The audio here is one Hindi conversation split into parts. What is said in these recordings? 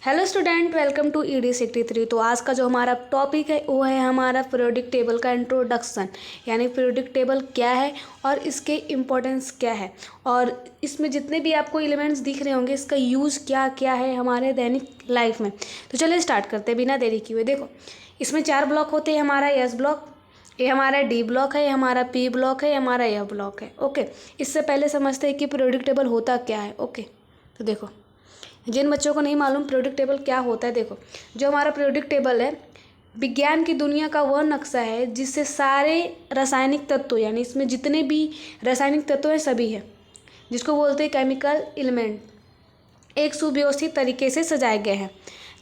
Hello student, welcome to ED 63। तो आज का जो हमारा टॉपिक है वो है हमारा पीरियोडिक टेबल का इंट्रोडक्शन, यानी पीरियोडिक टेबल क्या है और इसके इम्पोर्टेंस क्या है और इसमें जितने भी आपको एलिमेंट्स दिख रहे होंगे इसका यूज़ क्या क्या है हमारे दैनिक लाइफ में। तो चलिए स्टार्ट करते हैं बिना देरी किए हुए। देखो, इसमें 4 ब्लॉक होते हैं। हमारा एस ब्लॉक, ये हमारा डी ब्लॉक है, ये हमारा पी ब्लॉक है, ये हमारा एफ ब्लॉक है। ओके, इससे पहले समझते हैं कि पीरियोडिक टेबल होता क्या है। ओके, तो देखो, जिन बच्चों को नहीं मालूम पीरियोडिक टेबल क्या होता है, देखो, जो हमारा पीरियोडिक टेबल है विज्ञान की दुनिया का वह नक्शा है जिससे सारे रासायनिक तत्व, यानी इसमें जितने भी रासायनिक तत्व हैं सभी है, जिसको बोलते हैं केमिकल एलिमेंट, एक सुव्यवस्थित तरीके से सजाए गए हैं।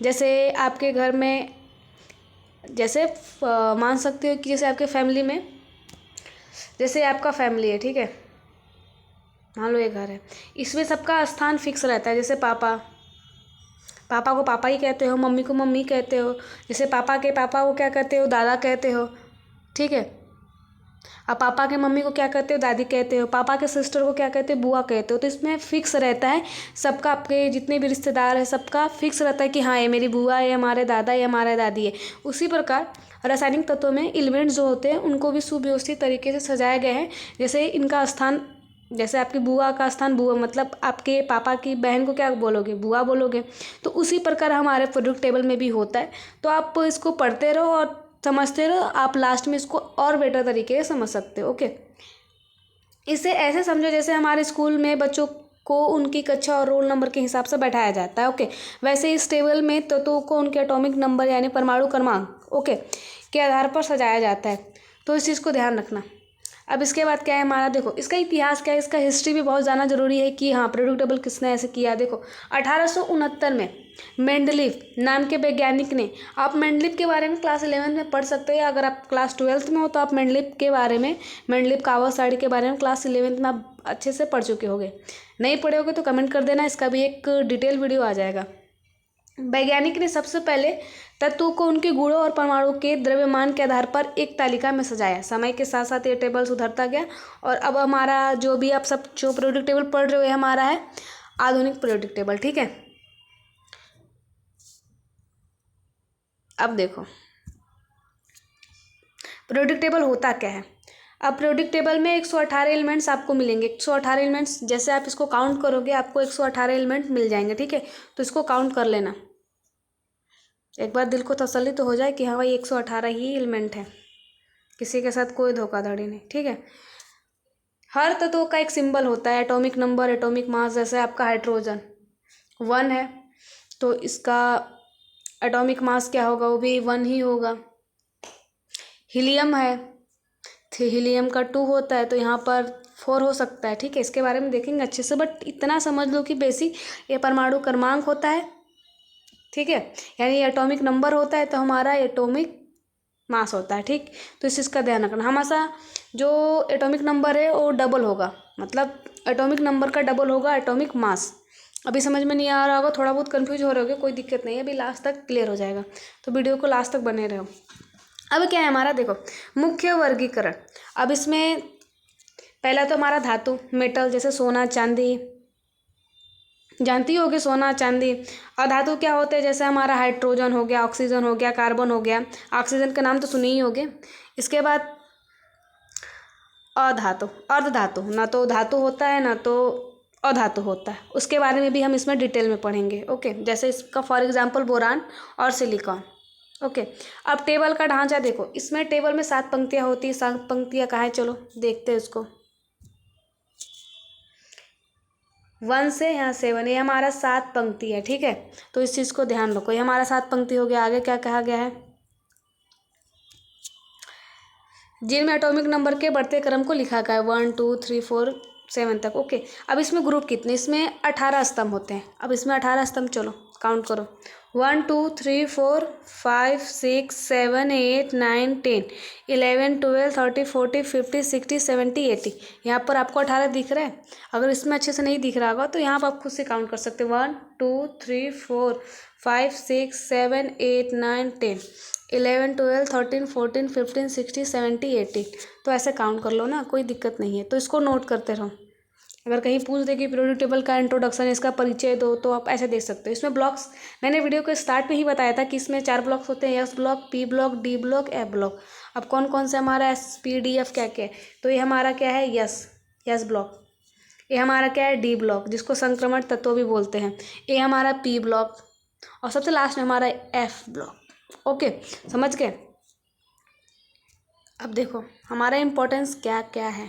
जैसे आपके घर में, जैसे मान सकते हो कि जैसे आपके फैमिली में, जैसे आपका फैमिली है, ठीक है, मान लो ये घर है, इसमें सबका स्थान फिक्स रहता है। जैसे पापा को पापा ही कहते हो, मम्मी को मम्मी कहते हो, जैसे पापा के पापा को क्या कहते हो, दादा कहते हो, ठीक है। अब पापा के मम्मी को क्या कहते हो, दादी कहते हो, पापा के सिस्टर को क्या कहते हो, बुआ कहते हो। तो इसमें फिक्स रहता है सबका, आपके जितने भी रिश्तेदार हैं सबका फिक्स रहता है कि हाँ ये मेरी बुआ है, हमारे दादा है, हमारे दादी है। उसी प्रकार रासायनिक तत्वों में एलिमेंट्स जो होते हैं उनको भी सुव्यवस्थित तरीके से सजाए गए हैं। जैसे इनका स्थान, जैसे आपकी बुआ का स्थान, बुआ मतलब आपके पापा की बहन को क्या बोलोगे, बुआ बोलोगे। तो उसी प्रकार हमारे पीरियोडिक टेबल में भी होता है। तो आप इसको पढ़ते रहो और समझते रहो, आप लास्ट में इसको और बेटर तरीके से समझ सकते हो। ओके, इसे ऐसे समझो जैसे हमारे स्कूल में बच्चों को उनकी कक्षा और रोल नंबर के हिसाब से बैठाया जाता है। ओके, वैसे इस टेबल में तत्वों को उनके एटॉमिक नंबर यानी परमाणु क्रमांक ओके के आधार पर सजाया जाता है। तो इस चीज़ को ध्यान रखना। अब इसके बाद क्या है हमारा, देखो इसका इतिहास क्या है, इसका हिस्ट्री भी बहुत जानना जरूरी है कि हाँ पीरियोडिक टेबल किसने ऐसे किया। देखो 1869 में मेंडलीव नाम के वैज्ञानिक ने, आप मेंडलीव के बारे में क्लास 11 में पढ़ सकते हो। अगर आप क्लास 12th में हो तो आप मेंडलीव के बारे में, मेंडलीव कावासाकी के बारे में क्लास 11th में आप अच्छे से पढ़ चुके होगे। नहीं पढ़े होगे तो कमेंट कर देना, इसका भी एक डिटेल वीडियो आ जाएगा। वैज्ञानिक ने सबसे पहले तत्वों को उनके गुणों और परमाणु के द्रव्यमान के आधार पर एक तालिका में सजाया। समय के साथ साथ ये टेबल सुधरता गया और अब हमारा जो भी आप सब जो पीरियोडिक टेबल पढ़ रहे हो ये हमारा है आधुनिक पीरियोडिक टेबल, ठीक है। अब देखो पीरियोडिक टेबल होता क्या है। अब पीरियोडिक टेबल में 118 एलिमेंट्स आपको मिलेंगे। 118 एलिमेंट्स, जैसे आप इसको काउंट करोगे आपको 118 एलिमेंट मिल जाएंगे, ठीक है। तो इसको काउंट कर लेना, एक बार दिल को तसल्ली तो हो जाए कि हाँ भाई 118 ही एलिमेंट है, किसी के साथ कोई धोखाधड़ी नहीं, ठीक है। हर तत्व का एक सिंबल होता है, एटॉमिक नंबर, एटॉमिक मास। जैसे आपका हाइड्रोजन 1 है तो इसका एटॉमिक मास क्या होगा, वो भी 1 ही होगा। हीलियम है, हीलियम का 2 होता है तो यहाँ पर 4 हो सकता है, ठीक है। इसके बारे में देखेंगे अच्छे से, बट इतना समझ लो कि बेसिक ये परमाणु क्रमांक होता है, ठीक है, यानी एटॉमिक नंबर होता है तो हमारा एटॉमिक मास होता है, ठीक। तो इस चीज़ का ध्यान रखना, हमेशा जो एटॉमिक नंबर है वो डबल होगा, मतलब एटॉमिक नंबर का डबल होगा एटॉमिक मास। अभी समझ में नहीं आ रहा होगा, थोड़ा बहुत कंफ्यूज हो रहे होगे, कोई दिक्कत नहीं है, अभी लास्ट तक क्लियर हो जाएगा, तो वीडियो को लास्ट तक बने रहो। अब क्या है हमारा, देखो मुख्य वर्गीकरण। अब इसमें पहला तो हमारा धातु, मेटल, जैसे सोना चांदी, जानती होगी सोना चांदी। और धातु क्या होते हैं, जैसे हमारा हाइड्रोजन हो गया, ऑक्सीजन हो गया, कार्बन हो गया। ऑक्सीजन का नाम तो सुने ही होगे। इसके बाद अधातु, अर्धधातु, ना तो धातु होता है ना तो अधातु होता है, उसके बारे में भी हम इसमें डिटेल में पढ़ेंगे। ओके, जैसे इसका फॉर एग्जांपल बोरान और सिलिकॉन। ओके, अब टेबल का ढांचा देखो, इसमें टेबल में 7 पंक्तियाँ होती है। 7 पंक्तियाँ कहाँ है, चलो देखते हैं उसको। 1 से यहाँ 7, ये हमारा 7 पंक्ति है, ठीक है। तो इस चीज़ को ध्यान रखो, ये हमारा 7 पंक्ति हो गया। आगे क्या कहा गया है, जिनमें एटॉमिक नंबर के बढ़ते क्रम को लिखा गया है 1 2 3 4 7 तक। ओके, अब इसमें ग्रुप कितने, इसमें 18 स्तंभ होते हैं। अब इसमें 18 स्तंभ, चलो काउंट करो, 1 2 3 4 5 6 7 8 9 10 11 12 13 14 15 16 17 18। यहाँ पर आपको 18 दिख रहा है। अगर इसमें अच्छे से नहीं दिख रहा होगा तो यहाँ पर आप खुद से काउंट कर सकते हो, 1 2 3 4 5 6 7 8 9 10 11 12 13 14 15 16 17 18। तो ऐसे काउंट कर लो ना, कोई दिक्कत नहीं है। तो इसको नोट करते रहो, अगर कहीं पूछ दे कि पीरियोडिक टेबल का इंट्रोडक्शन, इसका परिचय दो, तो आप ऐसे देख सकते हो। इसमें ब्लॉक्स मैंने वीडियो के स्टार्ट में ही बताया था कि इसमें 4 ब्लॉक्स होते हैं, S block, P block, D block, F block. अब कौन कौन से हमारा एस पी डी एफ क्या क्या है, तो ये हमारा क्या है, यस ब्लॉक। ये हमारा क्या है, डी ब्लॉक, जिसको संक्रमण तत्व भी बोलते हैं। ये हमारा पी ब्लॉक, और सबसे लास्ट में हमारा एफ ब्लॉक। ओके, समझ गए। अब देखो हमारा इम्पोर्टेंस क्या क्या है,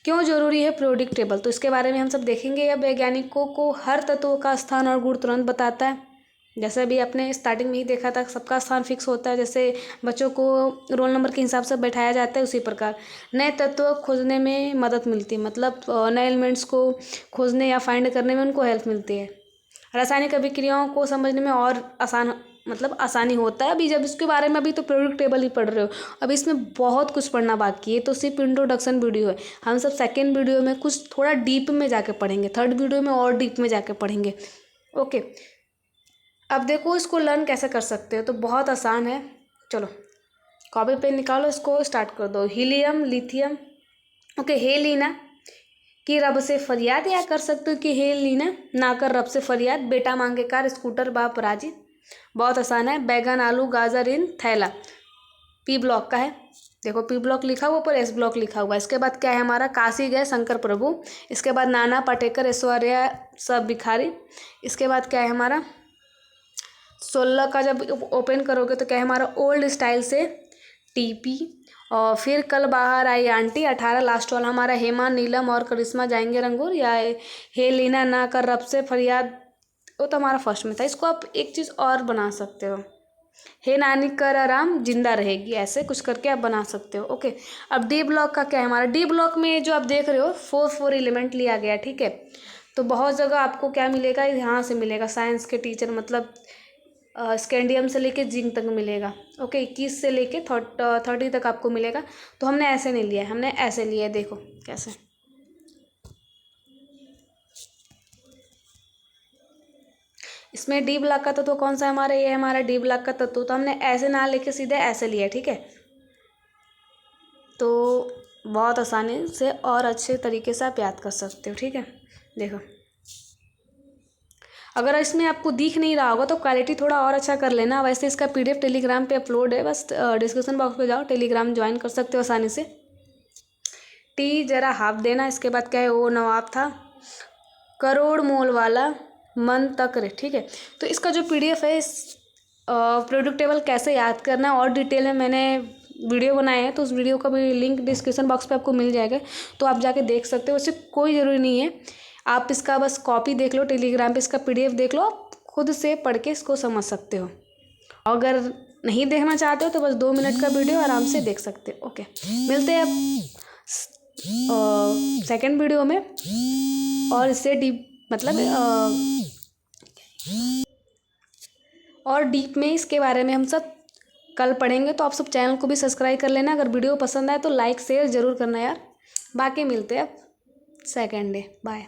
क्यों जरूरी है पीरियोडिक टेबल, तो इसके बारे में हम सब देखेंगे। अब वैज्ञानिकों को हर तत्व का स्थान और गुण तुरंत बताता है। जैसे अभी अपने स्टार्टिंग में ही देखा था, सबका स्थान फिक्स होता है, जैसे बच्चों को रोल नंबर के हिसाब से बैठाया जाता है, उसी प्रकार नए तत्व खोजने में मदद मिलती है, मतलब नए एलिमेंट्स को खोजने या फाइंड करने में उनको हेल्प मिलती है। रासायनिक अभिक्रियाओं को समझने में और आसानी होता है। अभी जब इसके बारे में अभी तो पीरियोडिक टेबल ही पढ़ रहे हो, अभी इसमें बहुत कुछ पढ़ना बाकी है, तो सिर्फ इंट्रोडक्शन वीडियो है। हम सब सेकेंड वीडियो में कुछ थोड़ा डीप में जाके पढ़ेंगे, थर्ड वीडियो में और डीप में जाके पढ़ेंगे। ओके, अब देखो इसको लर्न कैसे कर सकते हो, तो बहुत आसान है। चलो कॉपी पेन निकालो, इसको स्टार्ट कर दो। Helium, lithium. ओके, हे लीना कि रब से फरियाद, या कर सकते हो कि हे लीना ना कर रब से फरियाद, बेटा मांगे कार, स्कूटर बाप राजी। बहुत आसान है। बैगन, आलू, गाजर इन थैला, पी ब्लॉक का है। देखो पी ब्लॉक लिखा हुआ, ऊपर एस ब्लॉक लिखा हुआ। इसके बाद क्या है हमारा, काशी गए शंकर प्रभु। इसके बाद नाना पाटेकर, ऐश्वर्या सब भिखारी। इसके बाद क्या है हमारा, 16 का जब ओपन करोगे तो क्या है हमारा, ओल्ड स्टाइल से टीपी। और फिर कल बाहर आई आंटी, 18 लास्ट वाला हमारा, हेमा, नीलम और करिश्मा जाएंगे रंगूर, या हे लीना ना कर रब से फरियाद, वो तो हमारा फर्स्ट में था। इसको आप एक चीज़ और बना सकते हो, हे नानी कर आराम जिंदा रहेगी, ऐसे कुछ करके आप बना सकते हो। ओके, अब डी ब्लॉक का क्या है हमारा, डी ब्लॉक में जो आप देख रहे हो 4 एलिमेंट लिया गया, ठीक है। तो बहुत जगह आपको क्या मिलेगा, यहाँ से मिलेगा, साइंस के टीचर मतलब स्कैंडियम से लेके जिंक तक मिलेगा। ओके, 21 से लेके 30 तक आपको मिलेगा। तो हमने ऐसे नहीं लिया है, हमने ऐसे लिया है। देखो कैसे, इसमें डी ब्लॉक का तत्व कौन सा है हमारा, ये हमारा डी ब्लॉक का तत्व। तो हमने ऐसे ना लेके सीधे ऐसे लिया, ठीक है। तो बहुत आसानी से और अच्छे तरीके से आप याद कर सकते हो, ठीक है। देखो अगर इसमें आपको दिख नहीं रहा होगा तो क्वालिटी थोड़ा और अच्छा कर लेना। वैसे इसका पीडीएफ टेलीग्राम पे अपलोड है, बस डिस्क्रिप्शन बॉक्स पे जाओ, टेलीग्राम ज्वाइन कर सकते हो आसानी से। टी जरा हाफ देना। इसके बाद क्या है, वो नवाब था, करोड़ मोल वाला, मन तक रे, ठीक है। तो इसका जो पीडीएफ है, इस पीरियोडिक टेबल कैसे याद करना है और डिटेल में मैंने वीडियो बनाए हैं, तो उस वीडियो का भी लिंक डिस्क्रिप्शन बॉक्स पे आपको मिल जाएगा, तो आप जाके देख सकते हो। उससे कोई ज़रूरी नहीं है, आप इसका बस कॉपी देख लो टेलीग्राम पे, इसका पीडीएफ देख लो, आप खुद से पढ़ के इसको समझ सकते हो। अगर नहीं देखना चाहते हो तो बस 2 मिनट का वीडियो आराम से देख सकते हो। ओके, मिलते हैं अब सेकेंड वीडियो में, और इससे डीप मतलब और डीप में इसके बारे में हम सब कल पढ़ेंगे। तो आप सब चैनल को भी सब्सक्राइब कर लेना। अगर वीडियो पसंद आए तो लाइक शेयर ज़रूर करना यार। बाकी मिलते हैं अब सेकेंड डे, बाय।